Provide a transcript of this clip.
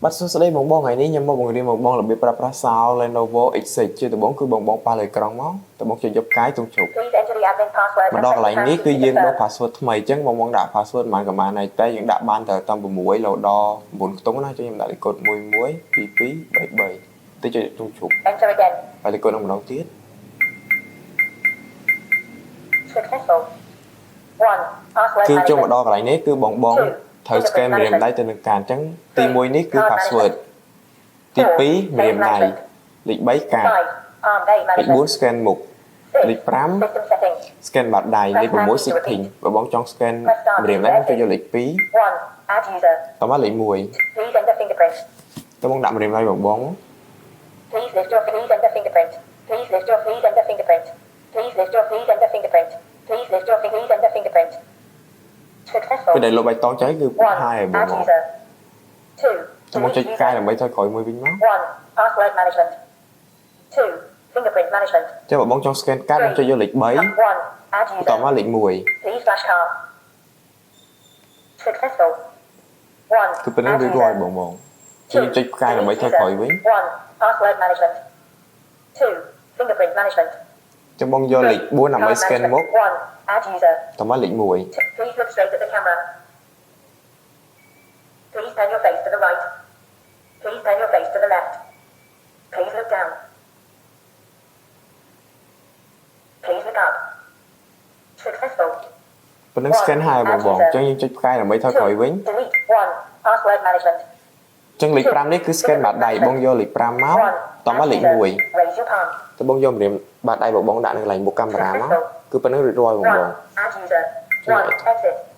bắt số đây bong bong ngày ní nhưng mà bong đi một bong là bị pra sao Lenovo X6 chưa từ 4 cứ bong bong pa lời còng máu từ 4 cho giúp cái tung chụp mà đo lại ní cứ riêng đo password mày chứ bong bong đã password mà cả này tay những đã ban tờ tầm muối lầu đo bốn tống nó cho em đã cột muối phí 77 tới cho tung chụp phải là cột đồng đầu tiết cứ cho một đo lại ní cứ bong bong thời scan mềm đây từ nền càn trắng ti môi ní cứ password ti phí mềm này lịch bấy cả lịch 4 scan mục lịch 5 scan bạt đài lịch của mỗi xịt thình và bóng trong scan mềm đấy cho vô lịch phí tao bắt lịch mùi tao bóng đạm mềm đây bằng bóng cái này lộ bài to cháy cứ 2 bộ một tao muốn chơi cai là mấy thôi khỏi 10 pin máu cho vào bóng trong scan card cho vô lịch bấy tao má lịch mùi cứ bên nó đi rồi bộ một cho chơi cai là mấy thôi khỏi vính cho bóng vô lịch 4 nằm mấy scan mốt tao má lịch mùi Please turn your face to the right. Please turn your face to the left. Please look down. Please look up. Successful. bên nó scan 2 bộ một cho những chơi cai là mấy thôi khỏi vính Password management. chân lịch 5 đấy cứ scan bạt đài bong vô lịch 5 máu tao má lịch mùi Raise your palm. tao bong vô mềm bạt đài bộ bóng đạn lành một camera máu cứ bên nó rồi bộ một Add user. 1. Exit.